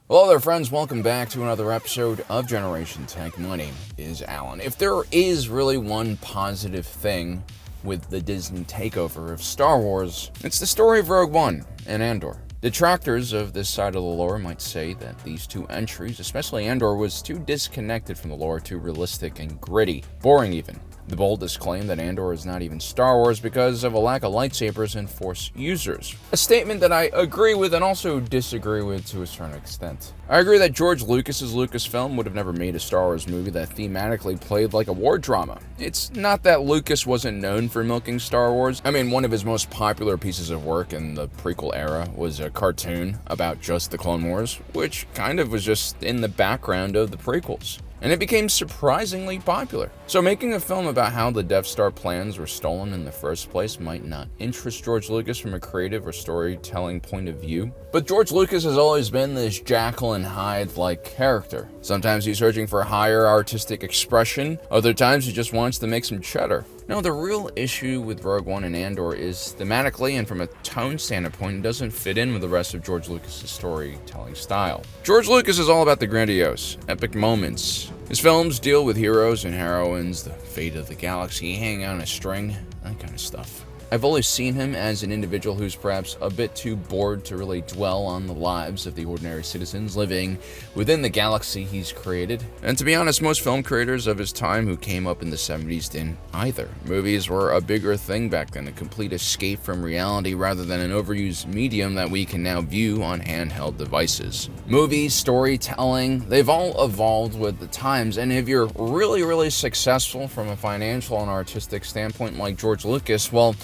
Hello there friends, welcome back to another episode of Generation Tech. My name is Alan. If there is really one positive thing with the Disney takeover of Star Wars, it's the story of Rogue One and Andor. Detractors of this side of the lore might say that these two entries, especially Andor, was too disconnected from the lore, too realistic and gritty, boring even. The boldest claim that Andor is not even Star Wars because of a lack of lightsabers and Force users. A statement that I agree with and also disagree with to a certain extent. I agree that George Lucas's Lucasfilm would have never made a Star Wars movie that thematically played like a war drama. It's not that Lucas wasn't known for milking Star Wars. I mean, one of his most popular pieces of work in the prequel era was a cartoon about just the Clone Wars, which kind of was just in the background of the prequels. And it became surprisingly popular. So making a film about how the Death Star plans were stolen in the first place might not interest George Lucas from a creative or storytelling point of view. But George Lucas has always been this Jekyll and Hyde-like character. Sometimes he's searching for higher artistic expression, other times he just wants to make some cheddar. No, the real issue with Rogue One and Andor is thematically and from a tone standpoint, it doesn't fit in with the rest of George Lucas's storytelling style. George Lucas is all about the grandiose, epic moments. His films deal with heroes and heroines, the fate of the galaxy, hanging on a string, that kind of stuff. I've always seen him as an individual who's perhaps a bit too bored to really dwell on the lives of the ordinary citizens living within the galaxy he's created. And to be honest, most film creators of his time who came up in the 70s didn't either. Movies were a bigger thing back then, a complete escape from reality rather than an overused medium that we can now view on handheld devices. Movies, storytelling, they've all evolved with the times, and if you're really successful from a financial and artistic standpoint like George Lucas, well,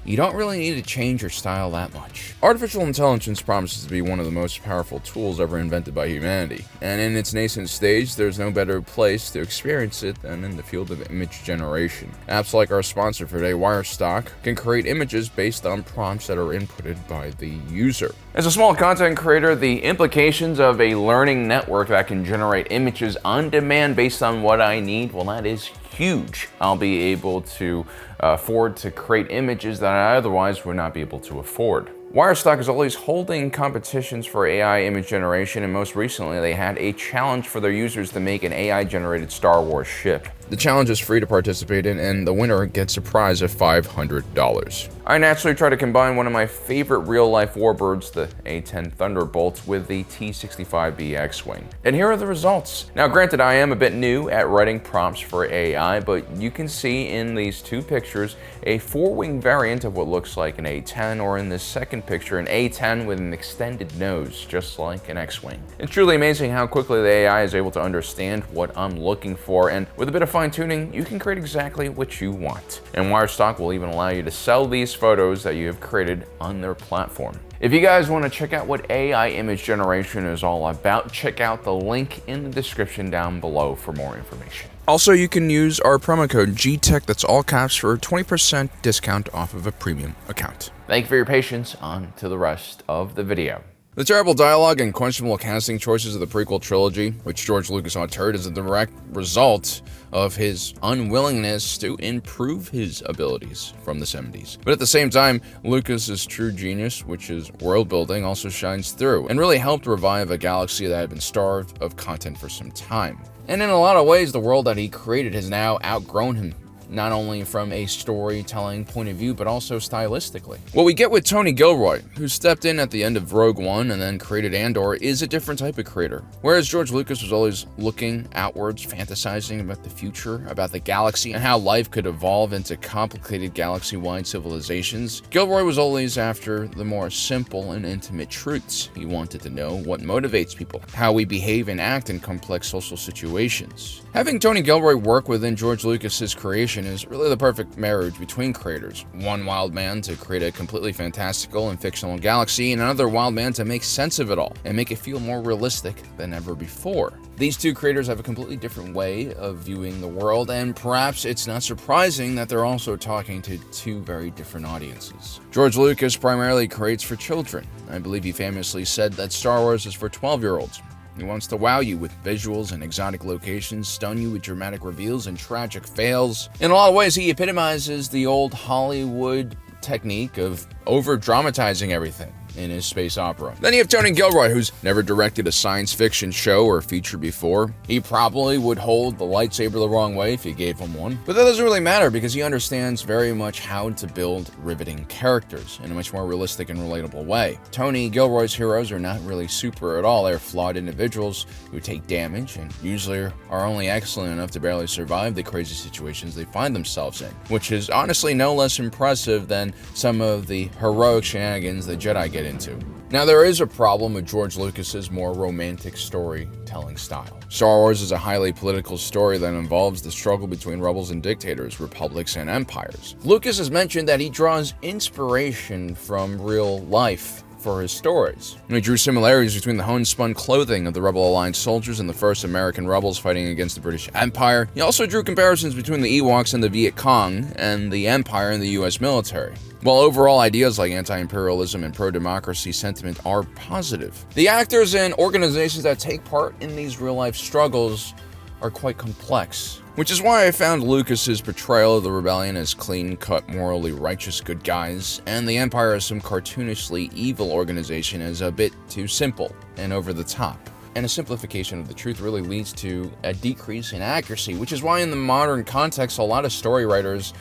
you don't really need to change your style that much. Artificial intelligence promises to be one of the most powerful tools ever invented by humanity, and in its nascent stage, there's no better place to experience it than in the field of image generation. Apps like our sponsor for today, Wirestock, can create images based on prompts that are inputted by the user. As a small content creator, the implications of a learning network that can generate images on demand based on what I need, well, that is huge. I'll be able to afford to create images that I otherwise would not be able to afford. Wirestock is always holding competitions for AI image generation, and most recently they had a challenge for their users to make an AI-generated Star Wars ship. The challenge is free to participate in, and the winner gets a prize of $500. I naturally try to combine one of my favorite real-life warbirds, the A-10 Thunderbolt, with the T-65B X-Wing. And here are the results. Now granted, I am a bit new at writing prompts for AI, but you can see in these two pictures a four-wing variant of what looks like an A-10, or in this second picture, an A-10 with an extended nose, just like an X-Wing. It's truly amazing how quickly the AI is able to understand what I'm looking for, and with a bit of fine-tuning, you can create exactly what you want. And Wirestock will even allow you to sell these photos that you have created on their platform. If you guys want to check out what AI image generation is all about, check out the link in the description down below for more information. Also, you can use our promo code GTECH, that's all caps, for a 20% discount off of a premium account. Thank you for your patience. On to the rest of the video. The terrible dialogue and questionable casting choices of the prequel trilogy, which George Lucas authored, is a direct result of his unwillingness to improve his abilities from the 70s. But at the same time, Lucas's true genius, which is world building, also shines through and really helped revive a galaxy that had been starved of content for some time. And in a lot of ways, the world that he created has now outgrown him, not only from a storytelling point of view, but also stylistically. What we get with Tony Gilroy, who stepped in at the end of Rogue One and then created Andor, is a different type of creator. Whereas George Lucas was always looking outwards, fantasizing about the future, about the galaxy, and how life could evolve into complicated galaxy-wide civilizations, Gilroy was always after the more simple and intimate truths. He wanted to know what motivates people, how we behave and act in complex social situations. Having Tony Gilroy work within George Lucas's creation is really the perfect marriage between creators. One wild man to create a completely fantastical and fictional galaxy, and another wild man to make sense of it all and make it feel more realistic than ever before. These two creators have a completely different way of viewing the world, and perhaps it's not surprising that they're also talking to two very different audiences. George Lucas primarily creates for children. I believe he famously said that Star Wars is for 12-year-olds. He wants to wow you with visuals and exotic locations, stun you with dramatic reveals and tragic fails. In a lot of ways, he epitomizes the old Hollywood technique of over-dramatizing everything. in his space opera. Then you have Tony Gilroy, who's never directed a science fiction show or feature before. He probably would hold the lightsaber the wrong way if you gave him one. But that doesn't really matter because he understands very much how to build riveting characters in a much more realistic and relatable way. Tony Gilroy's heroes are not really super at all. They're flawed individuals who take damage and usually are only excellent enough to barely survive the crazy situations they find themselves in, which is honestly no less impressive than some of the heroic shenanigans the Jedi get into. Now, there is a problem with George Lucas's more romantic storytelling style. Star Wars is a highly political story that involves the struggle between rebels and dictators, republics and empires. Lucas has mentioned that he draws inspiration from real life for his stories. He drew similarities between the homespun clothing of the Rebel Alliance soldiers and the first American rebels fighting against the British Empire. He also drew comparisons between the Ewoks and the Viet Cong and the Empire and the US military. While overall ideas like anti-imperialism and pro-democracy sentiment are positive, the actors and organizations that take part in these real-life struggles are quite complex. Which is why I found Lucas's portrayal of the rebellion as clean-cut, morally righteous good guys, and the Empire as some cartoonishly evil organization as a bit too simple and over the top. And a simplification of the truth really leads to a decrease in accuracy, which is why in the modern context, a lot of story writers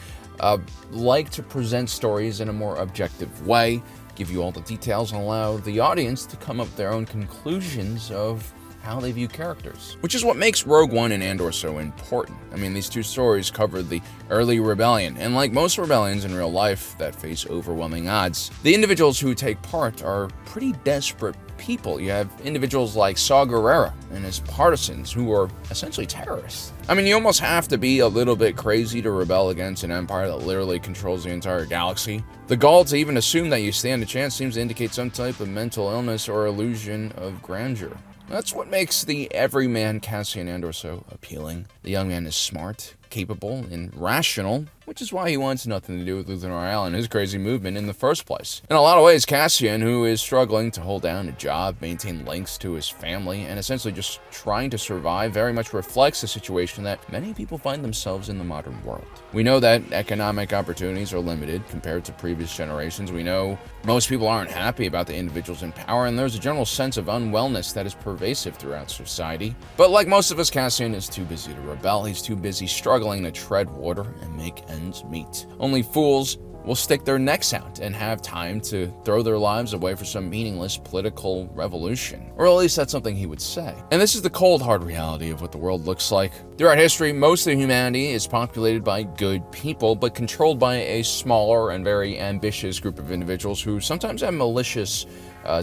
like to present stories in a more objective way, give you all the details, and allow the audience to come up with their own conclusions of how they view characters. Which is what makes Rogue One and Andor so important. I mean, these two stories covered the early rebellion, and like most rebellions in real life that face overwhelming odds, the individuals who take part are pretty desperate people. You have individuals like Saw Gerrera and his partisans who are essentially terrorists. I mean, you almost have to be a little bit crazy to rebel against an empire that literally controls the entire galaxy. The gall to even assume that you stand a chance seems to indicate some type of mental illness or illusion of grandeur. That's what makes the everyman Cassian Andor so appealing. The young man is smart, capable, and rational, which is why he wants nothing to do with Luthen Rael and his crazy movement in the first place. In a lot of ways, Cassian, who is struggling to hold down a job, maintain links to his family, and essentially just trying to survive, very much reflects the situation that many people find themselves in the modern world. We know that economic opportunities are limited compared to previous generations. We know most people aren't happy about the individuals in power, and there's a general sense of unwellness that is pervasive throughout society. But like most of us, Cassian is too busy to rebel. He's too busy struggling to tread water and make ends meet. Only fools will stick their necks out and have time to throw their lives away for some meaningless political revolution. Or at least that's something he would say. And this is the cold, hard reality of what the world looks like. Throughout history, most of humanity is populated by good people, but controlled by a smaller and very ambitious group of individuals who sometimes have malicious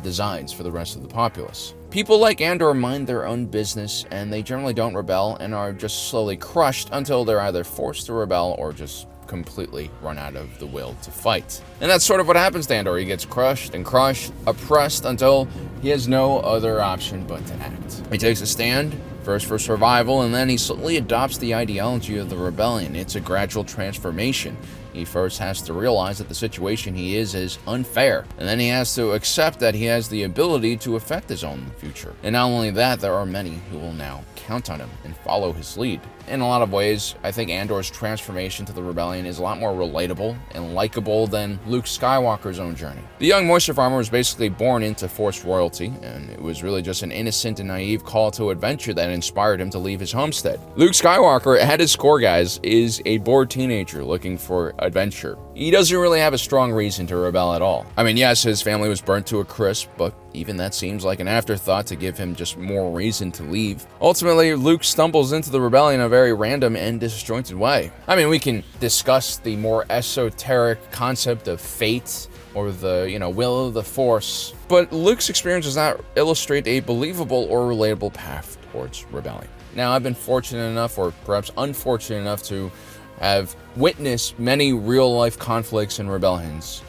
designs for the rest of the populace. People like Andor mind their own business, and they generally don't rebel and are just slowly crushed until they're either forced to rebel or just completely run out of the will to fight. And that's sort of what happens to Andor. He gets crushed and crushed, oppressed until he has no other option but to act. He takes a stand, first for survival, and then he slowly adopts the ideology of the rebellion. It's a gradual transformation. He first has to realize that the situation he is unfair, and then he has to accept that he has the ability to affect his own future. And not only that, there are many who will now count on him and follow his lead. In a lot of ways, I think Andor's transformation to the rebellion is a lot more relatable and likable than Luke Skywalker's own journey. The young moisture farmer was basically born into forced royalty, and it was really just an innocent and naive call to adventure that inspired him to leave his homestead. Luke Skywalker, at his core, guys, is a bored teenager looking for adventure. He doesn't really have a strong reason to rebel at all. I mean, yes, his family was burnt to a crisp, but even that seems like an afterthought to give him just more reason to leave. Ultimately, Luke stumbles into the rebellion in a very random and disjointed way. I mean, we can discuss the more esoteric concept of fate or the, will of the Force, but Luke's experience does not illustrate a believable or relatable path towards rebellion. Now, I've been fortunate enough, or perhaps unfortunate enough, to have witnessed many real-life conflicts and rebellions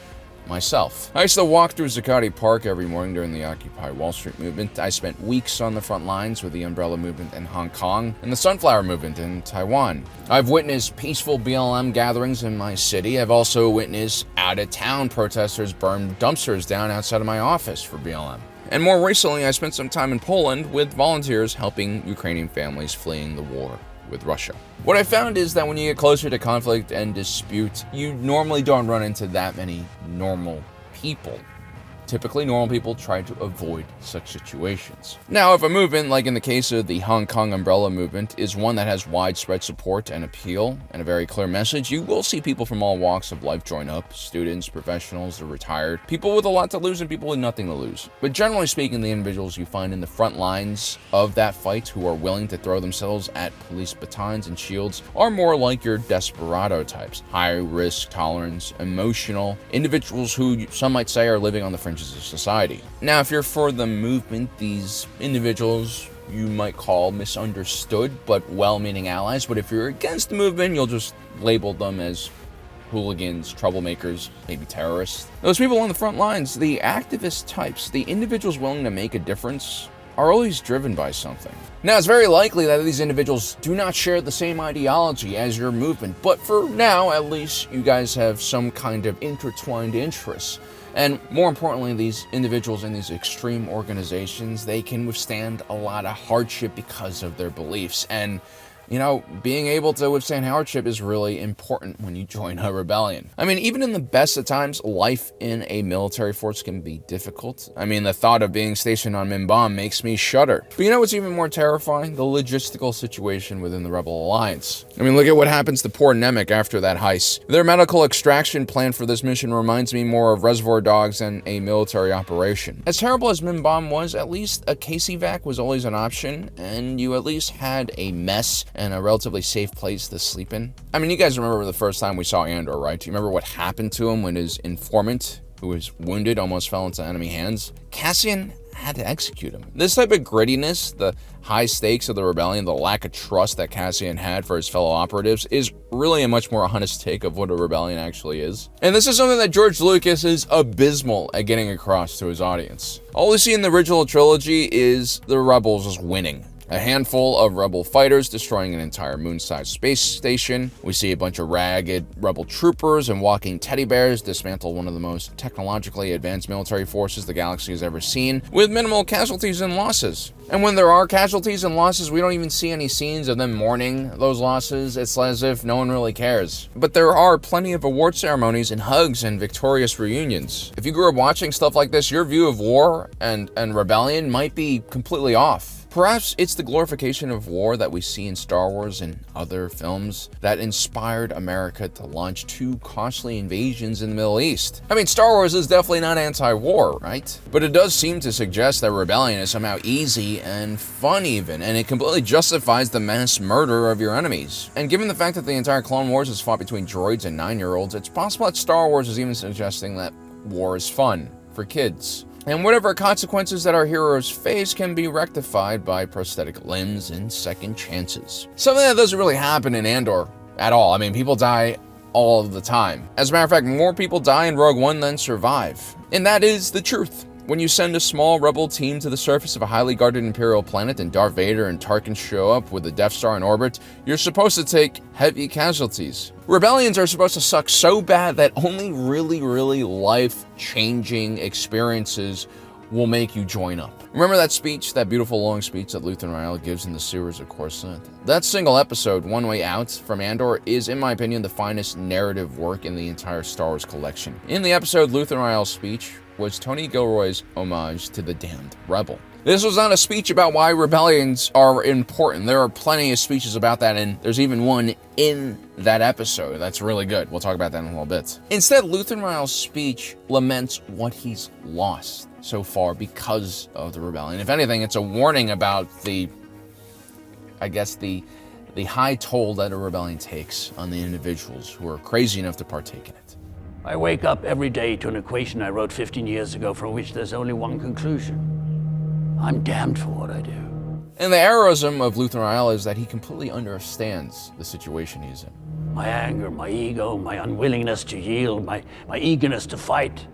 myself. I used to walk through Zuccotti Park every morning during the Occupy Wall Street movement. I spent weeks on the front lines with the Umbrella movement in Hong Kong and the Sunflower movement in Taiwan. I've witnessed peaceful BLM gatherings in my city. I've also witnessed out-of-town protesters burn dumpsters down outside of my office for BLM. And more recently, I spent some time in Poland with volunteers helping Ukrainian families fleeing the war with Russia. What I found is that when you get closer to conflict and dispute, you normally don't run into that many normal people typically normal people try to avoid such situations. Now, if a movement, like in the case of the Hong Kong Umbrella movement, is one that has widespread support and appeal and a very clear message, you will see people from all walks of life join up: students, professionals, the retired, people with a lot to lose and people with nothing to lose. But generally speaking, the individuals you find in the front lines of that fight who are willing to throw themselves at police batons and shields are more like your desperado types: high risk tolerance, emotional individuals who some might say are living on the fringes of society. Now, if you're for the movement, these individuals you might call misunderstood but well-meaning allies. But if you're against the movement, you'll just label them as hooligans, troublemakers, maybe terrorists. Those people on the front lines, the activist types, the individuals willing to make a difference, are always driven by something. Now, it's very likely that these individuals do not share the same ideology as your movement, but for now, at least, you guys have some kind of intertwined interests. And more importantly, these individuals in these extreme organizations, they can withstand a lot of hardship because of their beliefs. And you know, being able to withstand hardship is really important when you join a rebellion. I mean, even in the best of times, life in a military force can be difficult. I mean, the thought of being stationed on Minbam makes me shudder. But you know what's even more terrifying? The logistical situation within the Rebel Alliance. I mean, look at what happens to poor Nemec after that heist. Their medical extraction plan for this mission reminds me more of Reservoir Dogs than a military operation. As terrible as Minbam was, at least a KC-vac was always an option, and you at least had a mess and a relatively safe place to sleep in. I mean, you guys remember the first time we saw Andor, right? Do you remember what happened to him when his informant, who was wounded, almost fell into enemy hands? Cassian had to execute him. This type of grittiness, the high stakes of the rebellion, the lack of trust that Cassian had for his fellow operatives is really a much more honest take of what a rebellion actually is. And this is something that George Lucas is abysmal at getting across to his audience. All we see in the original trilogy is the rebels just winning. A handful of rebel fighters destroying an entire moon-sized space station. We see a bunch of ragged rebel troopers and walking teddy bears dismantle one of the most technologically advanced military forces the galaxy has ever seen, with minimal casualties and losses. And when there are casualties and losses, we don't even see any scenes of them mourning those losses. It's as if no one really cares. But there are plenty of award ceremonies and hugs and victorious reunions. If you grew up watching stuff like this, your view of war and rebellion might be completely off. Perhaps it's the glorification of war that we see in Star Wars and other films that inspired America to launch 2 costly invasions in the Middle East. I mean, Star Wars is definitely not anti-war, right? But it does seem to suggest that rebellion is somehow easy and fun even, and it completely justifies the mass murder of your enemies. And given the fact that the entire Clone Wars is fought between droids and 9-year-olds, it's possible that Star Wars is even suggesting that war is fun for kids. And whatever consequences that our heroes face can be rectified by prosthetic limbs and second chances. Something that doesn't really happen in Andor at all. I mean, people die all of the time. As a matter of fact, more people die in Rogue One than survive. And that is the truth. When you send a small rebel team to the surface of a highly guarded Imperial planet and Darth Vader and Tarkin show up with the Death Star in orbit, you're supposed to take heavy casualties. Rebellions are supposed to suck so bad that only really life-changing experiences will make you join up. Remember that speech, that beautiful long speech that Luthen Rael gives in the sewers of Coruscant? That single episode, One Way Out, from Andor, is, in my opinion, the finest narrative work in the entire Star Wars collection. In the episode, Luthen Rael's speech was Tony Gilroy's homage to the damned rebel. This was not a speech about why rebellions are important. There are plenty of speeches about that, and there's even one in that episode that's really good. We'll talk about that in a little bit. Instead, Luthen Rael's speech laments what he's lost so far because of the rebellion. If anything, it's a warning about the high toll that a rebellion takes on the individuals who are crazy enough to partake in it. I wake up every day to an equation I wrote 15 years ago from which there's only one conclusion. I'm damned for what I do. And the heroism of Luthen Rael is that he completely understands the situation he's in. My anger, my ego, my unwillingness to yield, my eagerness to fight,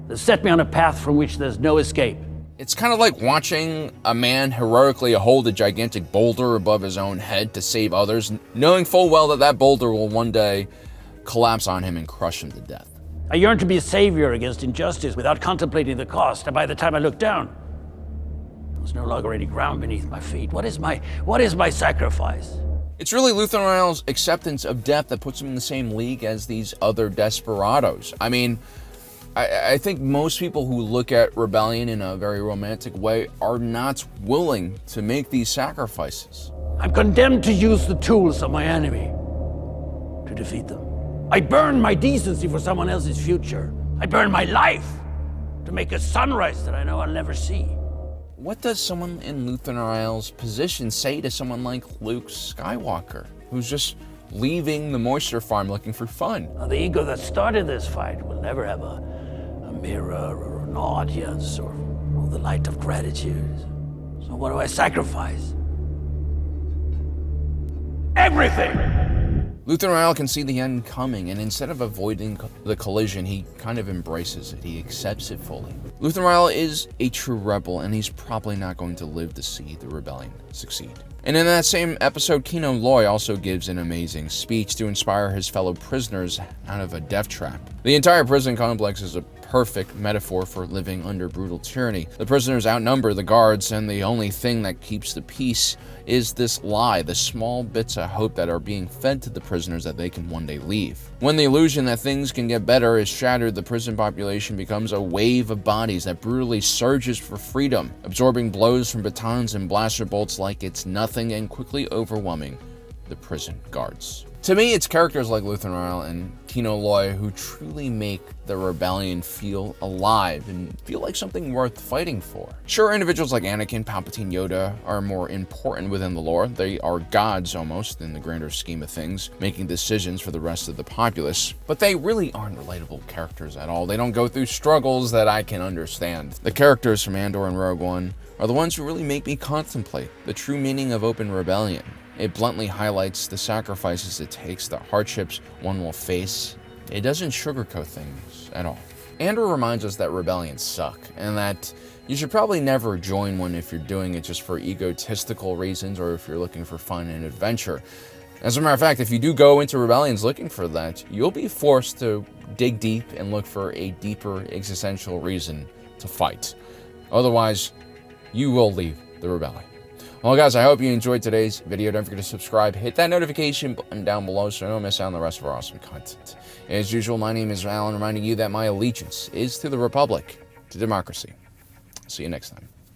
they set me on a path from which there's no escape. It's kind of like watching a man heroically hold a gigantic boulder above his own head to save others, knowing full well that that boulder will one day collapse on him and crush him to death. I yearn to be a savior against injustice without contemplating the cost, and by the time I look down, there's no longer any ground beneath my feet. What is my sacrifice? It's really Luthen Rael's acceptance of death that puts him in the same league as these other desperados. I mean, I think most people who look at rebellion in a very romantic way are not willing to make these sacrifices. I'm condemned to use the tools of my enemy to defeat them. I burn my decency for someone else's future. I burn my life to make a sunrise that I know I'll never see. What does someone in Luthen Rael's position say to someone like Luke Skywalker, who's just leaving the moisture farm looking for fun? Now, the ego that started this fight will never have a mirror or an audience or the light of gratitude. So what do I sacrifice? Everything! Luthen Rael can see the end coming, and instead of avoiding the collision, he kind of embraces it. He accepts it fully. Luthen Rael is a true rebel, and he's probably not going to live to see the rebellion succeed. And in that same episode, Kino Loy also gives an amazing speech to inspire his fellow prisoners out of a death trap. The entire prison complex is a perfect metaphor for living under brutal tyranny. The prisoners outnumber the guards, and the only thing that keeps the peace is this lie, the small bits of hope that are being fed to the prisoners that they can one day leave. When the illusion that things can get better is shattered, the prison population becomes a wave of bodies that brutally surges for freedom, absorbing blows from batons and blaster bolts like it's nothing and quickly overwhelming the prison guards. To me, it's characters like Luthen Rael and Kino Loy who truly make the rebellion feel alive and feel like something worth fighting for. Sure, individuals like Anakin, Palpatine, Yoda are more important within the lore. They are gods almost in the grander scheme of things, making decisions for the rest of the populace. But they really aren't relatable characters at all. They don't go through struggles that I can understand. The characters from Andor and Rogue One are the ones who really make me contemplate the true meaning of open rebellion. It bluntly highlights the sacrifices it takes, the hardships one will face. It doesn't sugarcoat things at all. Andor reminds us that rebellions suck, and that you should probably never join one if you're doing it just for egotistical reasons or if you're looking for fun and adventure. As a matter of fact, if you do go into rebellions looking for that, you'll be forced to dig deep and look for a deeper existential reason to fight. Otherwise, you will leave the rebellion. Well, guys, I hope you enjoyed today's video. Don't forget to subscribe, hit that notification button down below so you don't miss out on the rest of our awesome content. As usual, my name is Alan, reminding you that my allegiance is to the Republic, to democracy. See you next time.